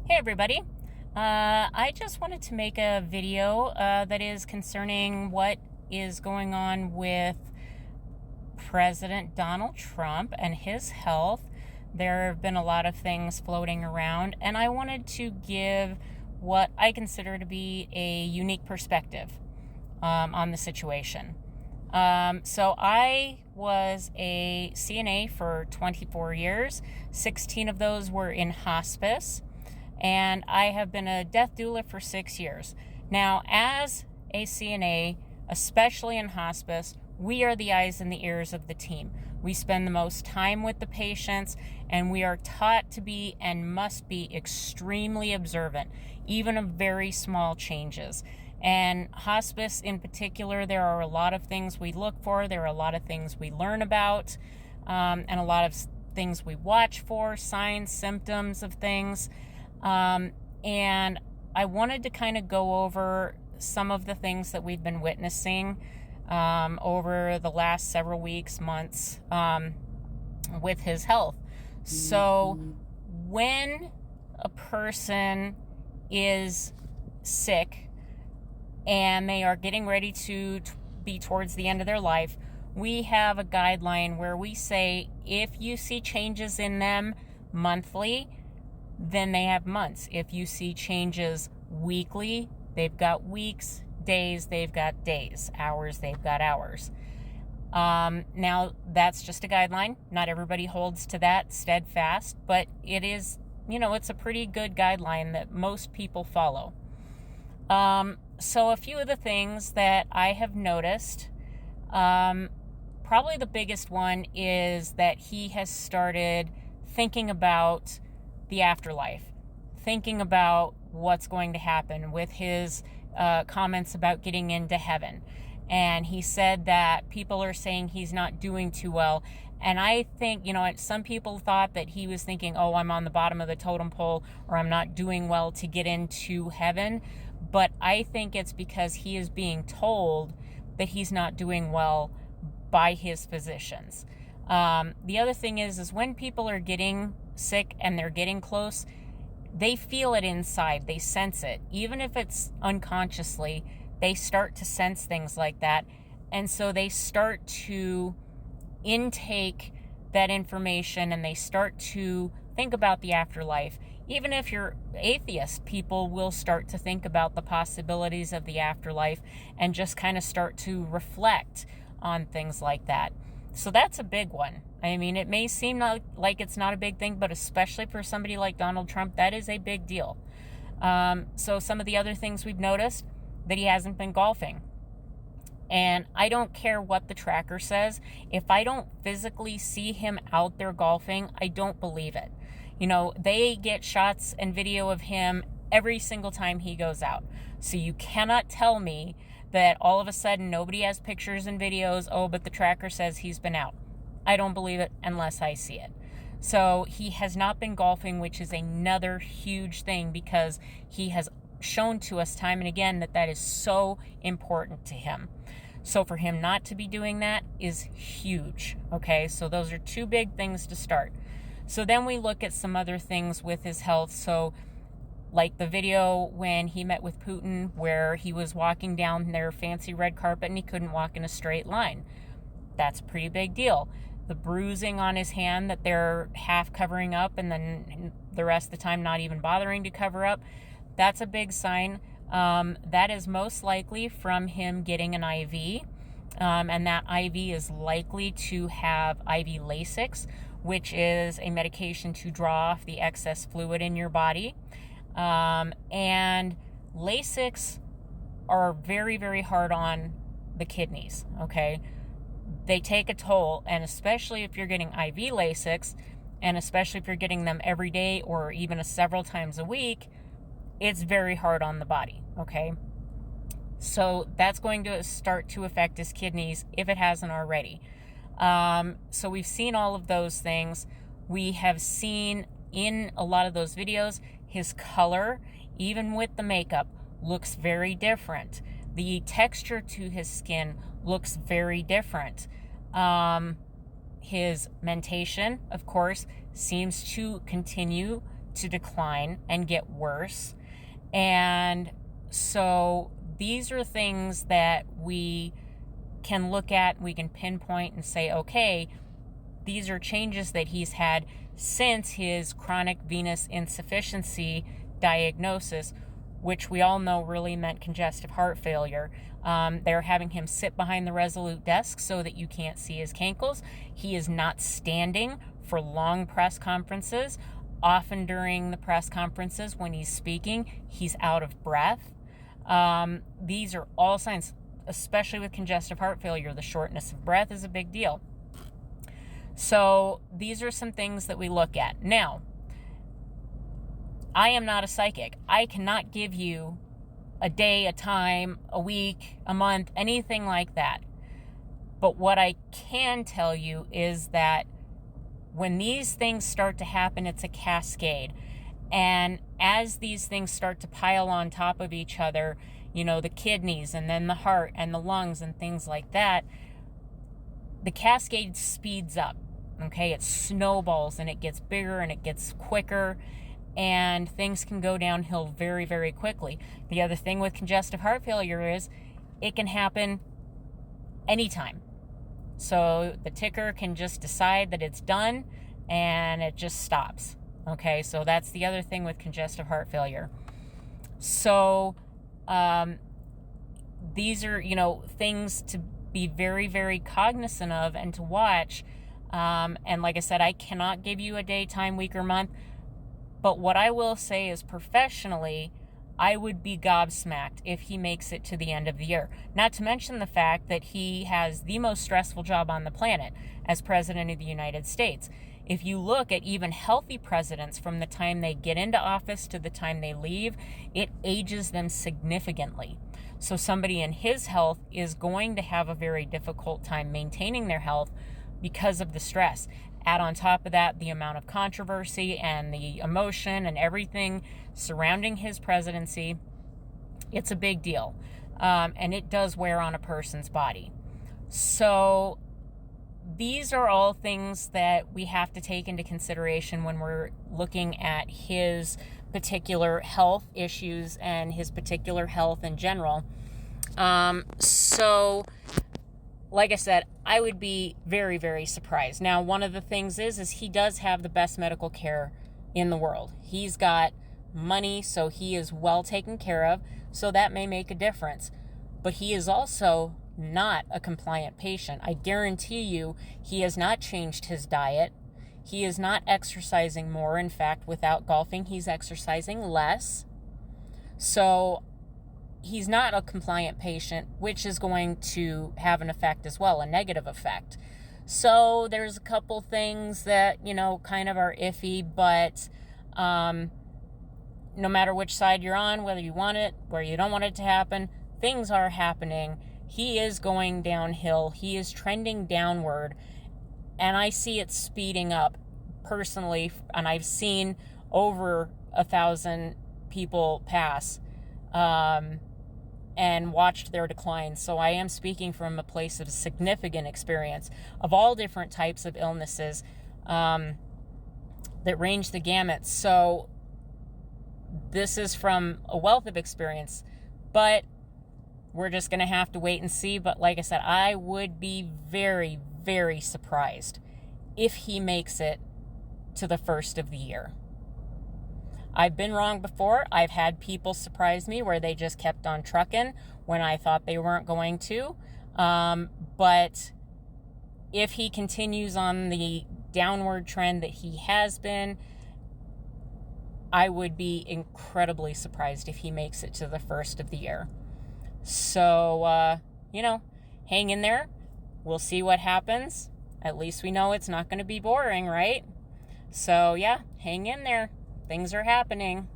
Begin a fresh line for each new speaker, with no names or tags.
Hey everybody, I just wanted to make a video that is concerning what is going on with President Donald Trump and his health. There have been a lot of things floating around, and I wanted to give what I consider to be a unique perspective on the situation. So I was a CNA for 24 years. 16 of those were in hospice. And I have been a death doula for 6 years. Now, as a CNA, especially in hospice, we are the eyes and the ears of the team. We spend the most time with the patients, and we are taught to be and must be extremely observant, even of very small changes. And hospice in particular, there are a lot of things we look for, there are a lot of things we learn about, and a lot of things we watch for, signs, symptoms of things. And I wanted to kind of go over some of the things that we've been witnessing over the last several weeks, months, with his health. So when a person is sick and they are getting ready to be towards the end of their life, we have a guideline where we say if you see changes in them monthly, then they have months. If you see changes weekly, they've got weeks. Days, they've got days. Hours, they've got hours. Now, that's just a guideline. Not everybody holds to that steadfast, but it is, it's a pretty good guideline that most people follow. So a few of the things that I have noticed, probably the biggest one is that he has started thinking about the afterlife, thinking about what's going to happen with his comments about getting into heaven. And he said that people are saying he's not doing too well. And I think, some people thought that he was thinking, oh, I'm on the bottom of the totem pole, or I'm not doing well to get into heaven. But I think it's because he is being told that he's not doing well by his physicians. The other thing is when people are getting sick and they're getting close, they feel it inside, they sense it. Even if it's unconsciously, they start to sense things like that. And so they start to intake that information and they start to think about the afterlife. Even if you're atheist, people will start to think about the possibilities of the afterlife and just kind of start to reflect on things like that. So that's a big one. I mean, it may seem like it's not a big thing, but especially for somebody like Donald Trump, that is a big deal. So some of the other things we've noticed, that he hasn't been golfing. And I don't care what the tracker says. If I don't physically see him out there golfing, I don't believe it. They get shots and video of him every single time he goes out. So you cannot tell me that all of a sudden nobody has pictures and videos, but the tracker says he's been out. I don't believe it unless I see it. So he has not been golfing, which is another huge thing because he has shown to us time and again that is so important to him. So for him not to be doing that is huge. Okay, so those are two big things to start. So then we look at some other things with his health. So like the video when he met with Putin where he was walking down their fancy red carpet and he couldn't walk in a straight line. That's a pretty big deal. The bruising on his hand that they're half covering up and then the rest of the time not even bothering to cover up, that's a big sign. That is most likely from him getting an IV. And that IV is likely to have IV Lasix, which is a medication to draw off the excess fluid in your body. And Lasix are very, very hard on the kidneys, okay? They take a toll, and especially if you're getting IV Lasix, and especially if you're getting them every day or even several times a week, it's very hard on the body, okay? So that's going to start to affect his kidneys if it hasn't already. So we've seen all of those things. We have seen in a lot of those videos, his color, even with the makeup, looks very different. The texture to his skin looks very different. His mentation, of course, seems to continue to decline and get worse. And so these are things that we can look at, we can pinpoint and say, okay, these are changes that he's had since his chronic venous insufficiency diagnosis, which we all know really meant congestive heart failure. They're having him sit behind the Resolute desk so that you can't see his cankles. He is not standing for long press conferences. Often during the press conferences when he's speaking, he's out of breath. These are all signs, especially with congestive heart failure. The shortness of breath is a big deal. So these are some things that we look at. Now, I am not a psychic. I cannot give you a day, a time, a week, a month, anything like that. But what I can tell you is that when these things start to happen, it's a cascade. And as these things start to pile on top of each other, the kidneys and then the heart and the lungs and things like that, the cascade speeds up. Okay, it snowballs and it gets bigger and it gets quicker, and things can go downhill very, very quickly. The other thing with congestive heart failure is it can happen anytime. So the ticker can just decide that it's done and it just stops. Okay, so that's the other thing with congestive heart failure. So these are, things to be very, very cognizant of and to watch. And like I said, I cannot give you a day, time, week, or month. But what I will say is professionally, I would be gobsmacked if he makes it to the end of the year. Not to mention the fact that he has the most stressful job on the planet as President of the United States. If you look at even healthy presidents from the time they get into office to the time they leave, it ages them significantly. So somebody in his health is going to have a very difficult time maintaining their health because of the stress. Add on top of that the amount of controversy and the emotion and everything surrounding his presidency. It's a big deal. And it does wear on a person's body. So these are all things that we have to take into consideration when we're looking at his particular health issues and his particular health in general. So like I said, I would be very, very surprised. Now, one of the things is he does have the best medical care in the world. He's got money, so he is well taken care of, so that may make a difference. But he is also not a compliant patient. I guarantee you he has not changed his diet. He is not exercising more. In fact, without golfing, he's exercising less. So he's not a compliant patient, which is going to have an effect as well, a negative effect. So there's a couple things that, kind of are iffy, but no matter which side you're on, whether you want it, where you don't want it to happen, things are happening. He is going downhill. He is trending downward, and I see it speeding up personally, and I've seen over 1,000 people pass and watched their decline. So I am speaking from a place of significant experience of all different types of illnesses that range the gamut. So this is from a wealth of experience, but we're just going to have to wait and see. But like I said, I would be very, very surprised if he makes it to the first of the year. I've been wrong before. I've had people surprise me where they just kept on trucking when I thought they weren't going to. But if he continues on the downward trend that he has been, I would be incredibly surprised if he makes it to the first of the year. So, hang in there. We'll see what happens. At least we know it's not going to be boring, right? So, yeah, hang in there. Things are happening.